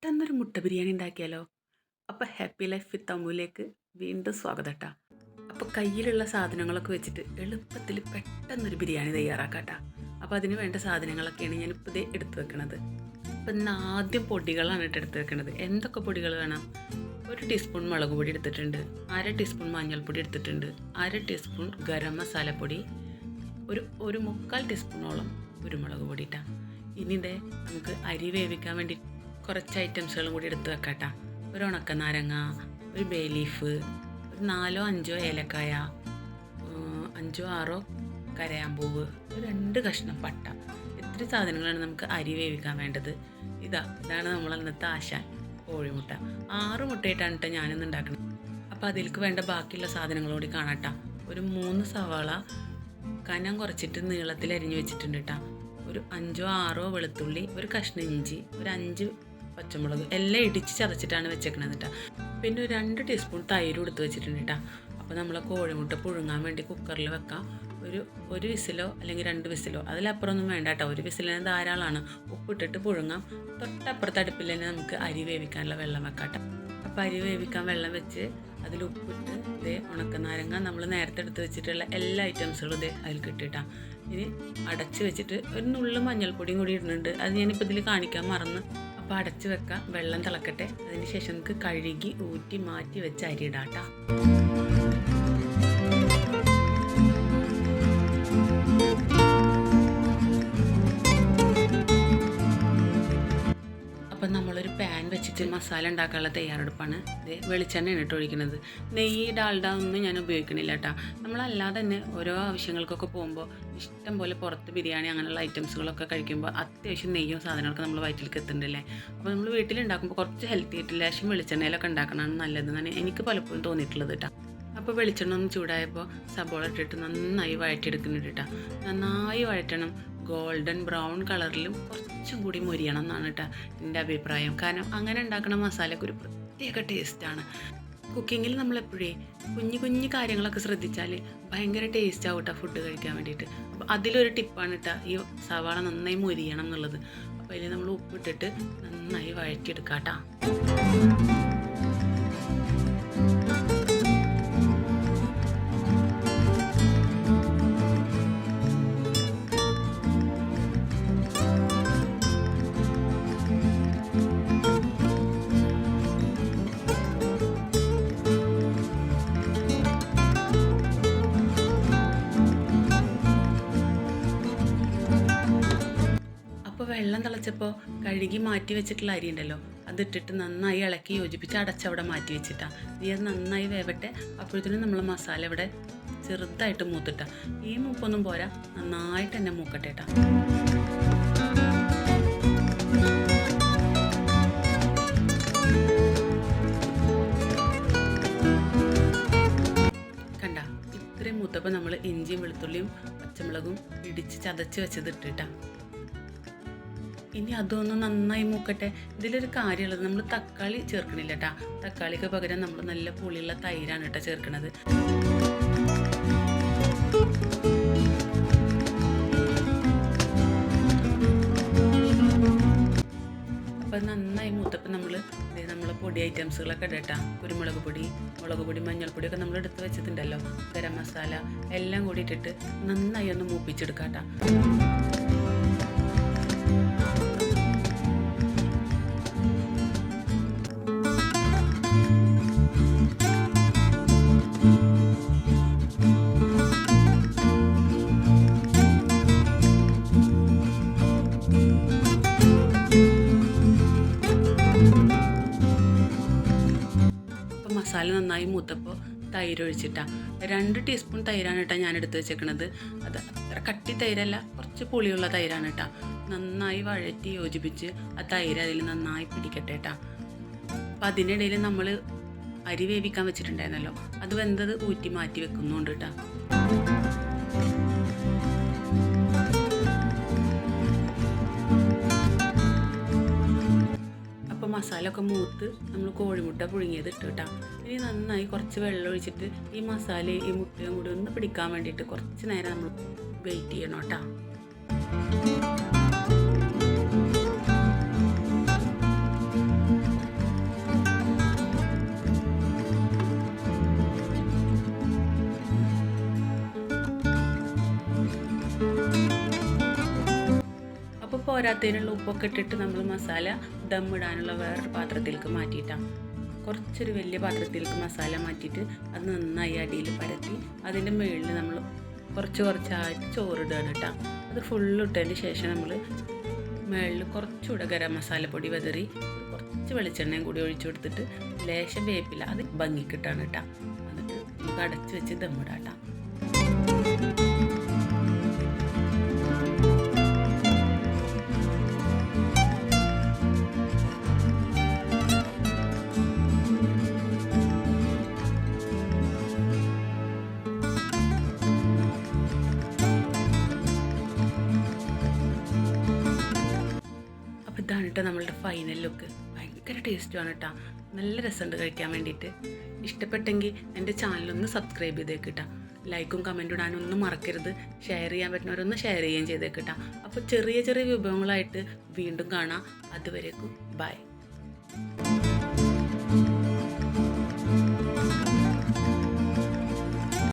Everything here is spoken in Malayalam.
പെട്ടെന്നൊരു മുട്ട ബിരിയാണി ഉണ്ടാക്കിയാലോ? അപ്പോൾ ഹാപ്പി ലൈഫ് വിത്ത് അമ്മുവിലേക്ക് വീണ്ടും സ്വാഗതം ട്ടാ. അപ്പോൾ കയ്യിലുള്ള സാധനങ്ങളൊക്കെ വെച്ചിട്ട് എളുപ്പത്തിൽ പെട്ടെന്നൊരു ബിരിയാണി തയ്യാറാക്കാട്ടാ. അപ്പോൾ അതിന് വേണ്ട സാധനങ്ങളൊക്കെയാണ് ഞാനിപ്പോൾ ദേ എടുത്തു വെക്കണത്. അപ്പോൾ ഇന്ന് ആദ്യം പൊടികളാണ് എടുത്ത് വെക്കണത്. എന്തൊക്കെ പൊടികൾ വേണം? 1 ടീസ്പൂൺ മുളക് പൊടി എടുത്തിട്ടുണ്ട്, 1/2 ടീസ്പൂൺ മഞ്ഞൾപ്പൊടി എടുത്തിട്ടുണ്ട്, 1/2 ടീസ്പൂൺ ഗരം മസാലപ്പൊടി, ഒരു 1/4 ടീസ്പൂണോളം കുരുമുളക് പൊടി ഇട്ടാ. ഇനി ഇതേ നമുക്ക് അരി വേവിക്കാൻ വേണ്ടി കുറച്ച് ഐറ്റംസുകളും കൂടി എടുത്ത് വെക്കാട്ടാ. ഒരു ഉണക്കനാരങ്ങ, ഒരു ബേ ലീഫ്, ഒരു 4 5 ഏലക്കായ, 5 6 കരയാമ്പൂവ്, ഒരു 2 കഷ്ണം പട്ട. ഇത്തിരി സാധനങ്ങളാണ് നമുക്ക് അരി വേവിക്കാൻ വേണ്ടത്. ഇതാണ് നമ്മൾ ഇന്നത്തെ ആശാൻ കോഴിമുട്ട. 6 മുട്ടയിട്ടാണ് കേട്ടോ ഞാനിന്ന് ഉണ്ടാക്കുന്നത്. അപ്പോൾ അതിലേക്ക് വേണ്ട ബാക്കിയുള്ള സാധനങ്ങളോട് കാണാട്ടാ. ഒരു 3 സവാള കനം കുറച്ചിട്ട് നീളത്തിൽ അരിഞ്ഞ് വെച്ചിട്ടുണ്ട് കേട്ടോ. ഒരു 5 6 വെളുത്തുള്ളി, ഒരു കഷ്ണം ഇഞ്ചി, ഒരു 5 പച്ചമുളക് എല്ലാം ഇടിച്ച് ചതച്ചിട്ടാണ് വെച്ചേക്കണത് കേട്ടോ. പിന്നെ ഒരു 2 ടീസ്പൂൺ തൈരും എടുത്ത് വെച്ചിട്ടുണ്ട് കേട്ടോ. അപ്പോൾ നമ്മൾ കോഴിമുട്ട പുഴുങ്ങാൻ വേണ്ടി കുക്കറിൽ വെക്കാം. ഒരു വിസിലോ അല്ലെങ്കിൽ 2 വിസിലോ, അതിലപ്പുറമൊന്നും വേണ്ട കേട്ടോ. ഒരു വിസിലിന് ധാരാളമാണ്. ഉപ്പിട്ടിട്ട് പുഴുങ്ങാം. തൊട്ടപ്പുറത്ത് അടുപ്പിൽ തന്നെ നമുക്ക് അരി വേവിക്കാനുള്ള വെള്ളം വെക്കാം കേട്ടോ. അപ്പോൾ അരി വേവിക്കാൻ വെള്ളം വെച്ച് അതിൽ ഉപ്പിട്ട് ഇതേ ഉണക്കനാരങ്ങ നമ്മൾ നേരത്തെ എടുത്ത് വെച്ചിട്ടുള്ള എല്ലാ ഐറ്റംസുകളും ഇതേ അതിൽ കിട്ടിയിട്ടാണ്. ഇനി അടച്ച് വെച്ചിട്ട് ഒരു നുള്ളു മഞ്ഞൾപ്പൊടിയും കൂടി ഇടുന്നുണ്ട്. അത് ഞാനിപ്പോൾ ഇതിൽ കാണിക്കാൻ മറന്ന്. അപ്പോൾ അടച്ച് വെക്കാം, വെള്ളം തിളക്കട്ടെ. അതിന് ശേഷം നമുക്ക് കഴുകി ഊറ്റി മാറ്റി വെച്ച് അരി ഇടാട്ടോ. അപ്പം നമ്മളൊരു പാൻ വെച്ചിട്ട് മസാല ഉണ്ടാക്കാനുള്ള തയ്യാറെടുപ്പാണ്. ഇത് വെളിച്ചെണ്ണയാണ് ഇട്ട് ഒഴിക്കുന്നത്. നെയ്യ് ഡാൽഡ ഒന്നും ഞാൻ ഉപയോഗിക്കണില്ല കേട്ടോ. നമ്മളല്ലാതെ തന്നെ ഓരോ ആവശ്യങ്ങൾക്കൊക്കെ പോകുമ്പോൾ ഇഷ്ടം പോലെ പുറത്ത് ബിരിയാണി അങ്ങനെയുള്ള ഐറ്റംസുകളൊക്കെ കഴിക്കുമ്പോൾ അത്യാവശ്യം നെയ്യും സാധനങ്ങളൊക്കെ നമ്മൾ വയറ്റിലേക്ക് എത്തുന്നുണ്ടല്ലേ. അപ്പോൾ നമ്മൾ വീട്ടിലുണ്ടാക്കുമ്പോൾ കുറച്ച് ഹെൽത്തി ആയിട്ട് ലേശം വെളിച്ചെണ്ണയിലൊക്കെ ഉണ്ടാക്കണമെന്ന് നല്ലതെന്നാണ് എനിക്ക് പലപ്പോഴും തോന്നിയിട്ടുള്ളത് കേട്ടോ. അപ്പോൾ വെളിച്ചെണ്ണ ഒന്ന് ചൂടായപ്പോൾ സബോള ഇട്ടിട്ട് നന്നായി വഴറ്റിയെടുക്കുന്നുണ്ട് കേട്ടോ. നന്നായി വഴറ്റണം. ഗോൾഡൻ ബ്രൗൺ കളറിലും കുറച്ചും കൂടി മൊരിയണം എന്നാണ് കേട്ടോ എൻ്റെ അഭിപ്രായം. കാരണം അങ്ങനെ ഉണ്ടാക്കുന്ന മസാലയ്ക്ക് ഒരു പ്രത്യേക ടേസ്റ്റാണ്. കുക്കിങ്ങിൽ നമ്മളെപ്പോഴേ കുഞ്ഞു കാര്യങ്ങളൊക്കെ ശ്രദ്ധിച്ചാൽ ഭയങ്കര ടേസ്റ്റ് ആവും കേട്ടോ ഫുഡ് കഴിക്കാൻ വേണ്ടിയിട്ട്. അപ്പോൾ അതിലൊരു ടിപ്പാണ് കേട്ടോ ഈ സവാള നന്നായി മൊരിയണം എന്നുള്ളത്. അപ്പോൾ അതിൽ നമ്മൾ ഉപ്പിട്ടിട്ട് നന്നായി വഴറ്റിയെടുക്കാം കേട്ടോ. അപ്പോൾ വെള്ളം തിളച്ചപ്പോൾ കഴുകി മാറ്റി വെച്ചിട്ടുള്ള അരി ഉണ്ടല്ലോ, അതിട്ടിട്ട് നന്നായി ഇളക്കി യോജിപ്പിച്ച് അടച്ചവിടെ മാറ്റി വെച്ചിട്ടാണ്. ഇനി അത് നന്നായി വേവട്ടെ. അപ്പോഴത്തേനും നമ്മൾ മസാല ഇവിടെ ചെറുതായിട്ട് മൂത്തിട്ടാ. ഈ മൂപ്പൊന്നും പോരാ, നന്നായിട്ട് തന്നെ മൂക്കട്ടെ കേട്ടോ. കണ്ട ഇത്രയും മൂത്തപ്പോൾ നമ്മൾ ഇഞ്ചിയും വെളുത്തുള്ളിയും പച്ചമുളകും ഇടിച്ച് ചതച്ച് വെച്ചത് ഇട്ടിട്ടാ. ഇനി അതൊന്ന് നന്നായി മൂക്കട്ടെ. ഇതിലൊരു കാര്യമുള്ളത്, നമ്മൾ തക്കാളി ചേർക്കണില്ല കേട്ടോ. തക്കാളിക്ക് പകരം നമ്മൾ നല്ല പുളിയുള്ള തൈരാണ് കേട്ടോ ചേർക്കണത്. അപ്പം നന്നായി മൂത്തപ്പോൾ നമ്മൾ പൊടി ഐറ്റംസുകളൊക്കെ ഇടട്ടാ. കുരുമുളക് പൊടി, മുളക് പൊടി, മഞ്ഞൾപ്പൊടിയൊക്കെ നമ്മൾ എടുത്ത് വെച്ചിട്ടുണ്ടല്ലോ, ഗരം മസാല എല്ലാം കൂടി ഇട്ടിട്ട് നന്നായി ഒന്ന് മൂപ്പിച്ചെടുക്കാം കേട്ടോ. മസാല നന്നായി മൂത്തപ്പോൾ തൈര് ഒഴിച്ചിട്ടാണ്. 2 ടീസ്പൂൺ തൈരാണ് കേട്ടോ ഞാൻ എടുത്ത് വെച്ചേക്കണത്. അത് അത്ര കട്ടി തൈരല്ല, കുറച്ച് പുളിയുള്ള തൈരാണ് കേട്ടോ. നന്നായി വഴറ്റി യോജിപ്പിച്ച് ആ തൈര് അതിൽ നന്നായി പിടിക്കട്ടെ കേട്ടോ. അപ്പം അതിനിടയിൽ നമ്മൾ അരി വേവിക്കാൻ വെച്ചിട്ടുണ്ടായിരുന്നല്ലോ, അത് വെന്തത് ഊറ്റി മാറ്റി വെക്കുന്നുണ്ട് കേട്ടോ. അപ്പോൾ മസാല ഒക്കെ മൂത്ത് നമ്മൾ കോഴിമുട്ട പുഴുങ്ങിയത് ഇട്ട് കേട്ടോ. ഇനി നന്നായി കുറച്ച് വെള്ളം ഒഴിച്ചിട്ട് ഈ മസാലയും ഈ മുട്ടയും കൂടി ഒന്ന് പിടിക്കാൻ വേണ്ടിയിട്ട് കുറച്ച് നേരം നമ്മൾ വെയിറ്റ് ചെയ്യണം കേട്ടോ. പോരാത്തതിനുള്ള ഉപ്പൊക്കെ ഇട്ടിട്ട് നമ്മൾ മസാല ദമ്മിടാനുള്ള വേറൊരു പാത്രത്തിലേക്ക് മാറ്റിയിട്ടാണ്. കുറച്ചൊരു വലിയ പാത്രത്തിലേക്ക് മസാല മാറ്റിയിട്ട് അത് നന്നായി അടിയിൽ പരത്തി അതിൻ്റെ മുകളിൽ നമ്മൾ കുറച്ചായിട്ട് ചോറിടുകയാണ് കേട്ടോ. അത് ഫുള്ളിട്ടതിന് ശേഷം നമ്മൾ മുകളിൽ കുറച്ചുകൂടെ ഗരം മസാലപ്പൊടി വിതറി കുറച്ച് വെളിച്ചെണ്ണയും കൂടി ഒഴിച്ചു കൊടുത്തിട്ട് ലേശം വേപ്പില അത് ഭംഗിക്കിട്ടാണ് കേട്ടോ. എന്നിട്ട് നമുക്ക് അടച്ച് വെച്ച് ദമ്മിടാം കേട്ടോ. അപ്പോൾ ഇതാണ് കേട്ടോ നമ്മളുടെ ഫൈനൽ ലുക്ക്. ഭയങ്കര ടേസ്റ്റുമാണ് കേട്ടോ. നല്ല രസമുണ്ട് കഴിക്കാൻ വേണ്ടിയിട്ട്. ഇഷ്ടപ്പെട്ടെങ്കിൽ എൻ്റെ ചാനലൊന്ന് സബ്സ്ക്രൈബ് ചെയ്തേക്കിട്ടാ. ലൈക്കും കമൻറ്റും ഇടാനും ഒന്നും മറക്കരുത്. ഷെയർ ചെയ്യാൻ പറ്റുന്നവരൊന്ന് ഷെയർ ചെയ്യുകയും ചെയ്തേക്കിട്ടാ. അപ്പോൾ ചെറിയ ചെറിയ വിഭവങ്ങളായിട്ട് വീണ്ടും കാണാം. അതുവരേക്കും ബൈ.